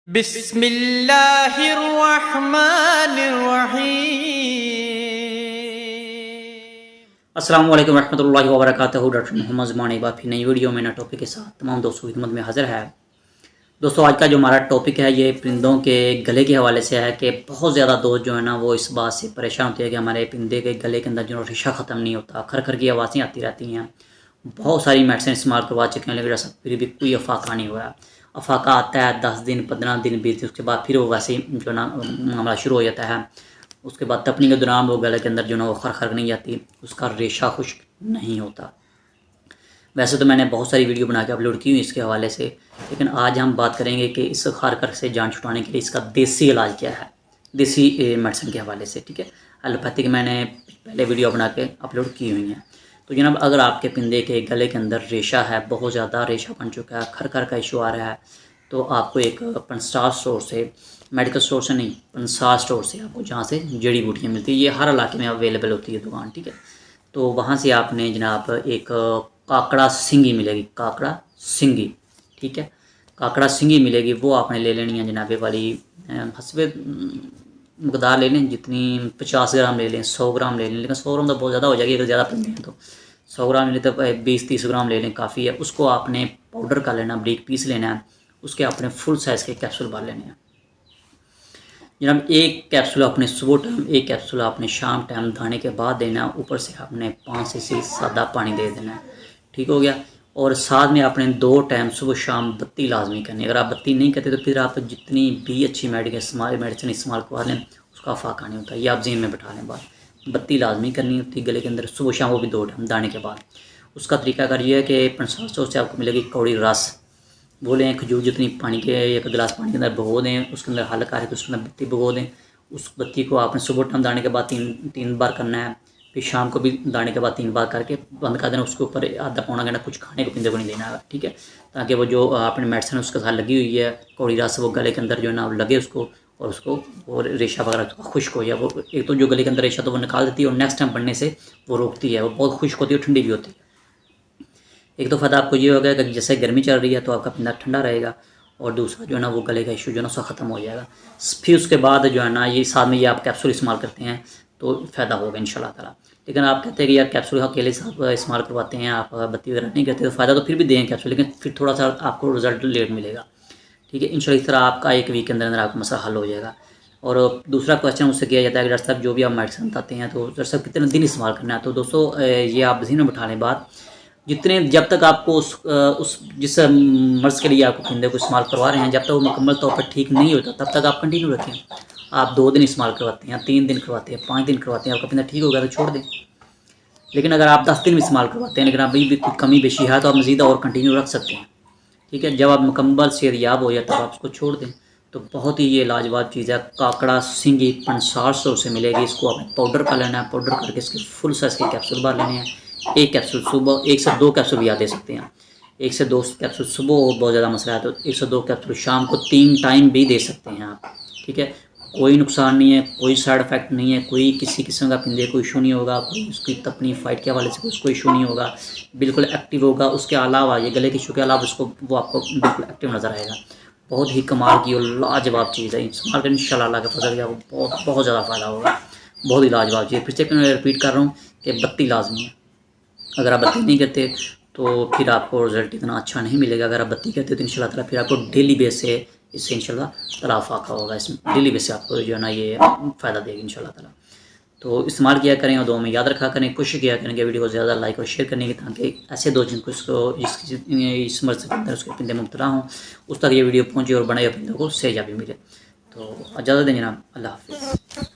बिस्मिल्लाहिर्रहमानिर्रहीम। अस्सलाम वालेकुम रहमतुल्लाहि व बरकातहू। डॉक्टर मोहम्मद ज़मान एक बार फिर नई वीडियो में नए टॉपिक के साथ तमाम दोस्तों की खिदमत में हाजिर है। दोस्तों आज का जो हमारा टॉपिक है ये परिंदों के गले के हवाले से है कि बहुत ज़्यादा दोस्त जो है ना वो इस बात से परेशान होते हैं कि हमारे परिंदे के गले के अंदर जो रेशा ख़त्म नहीं होता, खर खर की आवाज़ें आती रहती हैं। बहुत सारी मेडिसिन इस्तेमाल करवा चुके हैं लेकिन फिर भी कोई अफाका नहीं हुआ। अफाका आता है 10 दिन 15 दिन बीतते उसके बाद फिर वो वैसे ही जो ना मामला शुरू हो जाता है। उसके बाद तपनी के दौरान वो गले के अंदर जो ना वो खर खर नहीं जाती, उसका रेशा खुश्क नहीं होता। वैसे तो मैंने बहुत सारी वीडियो बना के अपलोड की हुई इसके हवाले से, लेकिन आज हम बात करेंगे कि इस खारकर से जान छुड़ाने के लिए इसका देसी इलाज क्या है, देसी मेडिसिन के हवाले से। ठीक है, एलोपैथिक मैंने पहले वीडियो बना के अपलोड की हुई हैं। तो जनाब अगर आपके परिंदे के गले के अंदर रेशा है, बहुत ज़्यादा रेशा बन चुका है, खर खर का इशू आ रहा है, तो आपको एक पंसार स्टोर से, मेडिकल स्टोर से नहीं, पंसार स्टोर से आपको जहाँ से जड़ी बूटियाँ मिलती है, ये हर इलाके में अवेलेबल होती है दुकान। ठीक है, तो वहाँ से आपने जनाब एक काकड़ा सिंगी मिलेगी, काकड़ा सिंगी। ठीक है, काकड़ा सिंगी मिलेगी, वो आपने ले लेनी है जनाबे वाली हसबे मकदार ले लें, जितनी 50 ग्राम ले लें, 100 ग्राम ले लें, लेकिन 100 ग्राम तो बहुत ज़्यादा हो जाएगी अगर ज़्यादा पीते हैं तो। 100 ग्राम ले लें तो 20-30 ग्राम ले लें, काफ़ी है। उसको आपने पाउडर कर लेना, बारीक पीस लेना है, उसके आपने फुल साइज़ के कैप्सूल भर लेने हैं। जनाब एक कैप्सूल आपने सुबह टाइम, एक कैप्सूल आपने शाम टाइम दाने के बाद देना, ऊपर से आपने 5 से सादा पानी दे देना है। ठीक हो गया। और साथ में आपने 2 टाइम सुबह शाम बत्ती लाजमी करनी है। अगर आप बत्ती नहीं करते तो फिर आप जितनी भी अच्छी मेडिसिन इस्तेमाल करवा लें उसका फाका नहीं होता। ये आप जेन में बैठा लें बात, बत्ती लाजमी करनी होती है गले के अंदर सुबह शाम, वो भी 2 टाइम दाने के बाद। उसका तरीकाकार ये है कि 500 से आपको मिलेगी कौड़ी रस, वो लें खजूर जितनी, पानी के 1 गिलास पानी के अंदर भिगो दें, उसके अंदर हल्का है तो उसके अंदर बत्ती भिगो दें। उस बत्ती को आपने सुबह टाइम दाने के बाद तीन बार करना है, फिर शाम को भी दाने के बाद 3 बार करके बंद कर देना। उसके ऊपर आधा पौना घंटा कुछ खाने को पीने को नहीं देना है। ठीक है, ताकि वो जो आपने मेडिसिन उसके साथ लगी हुई है कौड़ी रस, वो गले के अंदर जो है ना लगे उसको, और उसको वो रेशा वगैरह खुश्क हो जाए। वो एक तो जो गले के अंदर रेशा तो वो निकाल देती है और नेक्स्ट टाइम बढ़ने से वो रोकती है। वो बहुत खुश्क होती है और ठंडी भी होती है। एक तो फ़ायदा आपको ये होगा कि जैसे गर्मी चल रही है तो आपका परिंदा ठंडा रहेगा, और दूसरा जो है ना वो गले का इशू जो है ना उसका ख़त्म हो जाएगा। फिर उसके बाद जो है ना ये साथ में ये आप कैप्सूल इस्तेमाल करते हैं तो फ़ायदा होगा इंशाल्लाह ताला। लेकिन आप कहते हैं कि यार कैप्सूल अकेले से आप इस्तेमाल करवाते हैं, आप बत्ती वगैरह नहीं करते, तो फ़ायदा तो फिर भी दें कैप्सूल, लेकिन फिर थोड़ा सा आपको रिजल्ट लेट मिलेगा। ठीक है, इंशाल्लाह इस तरह आपका 1 वीक के अंदर अंदर आपका मसला हल हो जाएगा। और दूसरा क्वेश्चन मुझसे किया जाता है कि डॉक्टर साहब जो भी आप मेडिसिन बताते हैं तो डॉक्टर साहब कितने दिन इस्तेमाल करना है। तो दोस्तों ये आप जहन में बिठा लें बात, जितने जब तक आपको उस जिस मर्ज़ के लिए आपको परिंदे को इस्तेमाल करवा रहे हैं, जब तक वो मुकम्मल तौर पर ठीक नहीं होता तब तक आप कंटिन्यू रखें। आप 2 दिन इस्तेमाल करवाते हैं, 3 दिन करवाते हैं, 5 दिन करवाते हैं, आपका परिंदा ठीक हो गया तो छोड़ दें। लेकिन अगर आप 10 दिन में इस्तेमाल करवाते हैं लेकिन अभी भी कोई कमी बेशी है तो आप मज़ीद और कंटिन्यू रख सकते हैं। ठीक है, जब आप मुकम्मल सेहतयाब हो जाए तब आप उसको छोड़ दें। तो बहुत ही ये लाजवाब चीज़ है, काकड़ा सिंगी 500 से मिलेगी। इसको आपने पाउडर कर लेना है, पाउडर करके इसके फुल साइज़ के कैप्सूल भर लेने हैं। 1 कैप्सूल सुबह, 1 से 2 कैप्सूल भी आप दे सकते हैं। 1 से 2 कैप्सूल सुबह, और बहुत ज़्यादा मसला है तो 1 से 2 कैप्सूल शाम को 3 टाइम भी दे सकते हैं आप। ठीक है, कोई नुकसान नहीं है, कोई साइड इफ़ेक्ट नहीं है, कोई किसी किस्म का परिंदे को इशू नहीं होगा, कोई उसकी तपनी फाइट के हवाले से उसको इशू नहीं होगा, बिल्कुल एक्टिव होगा। उसके अलावा ये गले के इशू के अलावा उसको वो आपको बिल्कुल एक्टिव नज़र आएगा। बहुत ही कमाल की और लाजवाब चीज़ है, इस्तेमाल कर इंशाल्लाह अल्लाह के फजल से आपको बहुत ज़्यादा फ़ायदा होगा। बहुत ही लाजवाब चीज़। फिर से मैं रिपीट कर रहा हूँ कि बत्ती लाजमी है। अगर आप बत्ती नहीं करते तो फिर आपको रिज़ल्ट इतना अच्छा नहीं मिलेगा। अगर आप बत्ती करते तो इंशाल्लाह ताला फिर आपको डेली बेस से इससे इंशाल्लाह ताला फ़ाका होगा। इसमें डेली बेस से आपको जो है ना ये फ़ायदा देगी इंशाल्लाह ताला। तो इस्तेमाल किया करें और दुआ में याद रखा करें, कोशिश किया करें कि वीडियो को ज़्यादा लाइक और शेयर करने की, ताकि ऐसे दोस्त जिनको इस मर्ज़ के अंदर उसके परिंदे मुब्तला हों उस तक ये वीडियो पहुँचे और बड़े परिंदों को सेहतयाबी मिले। तो इजाज़त दें जनाब, अल्लाह हाफ़िज़।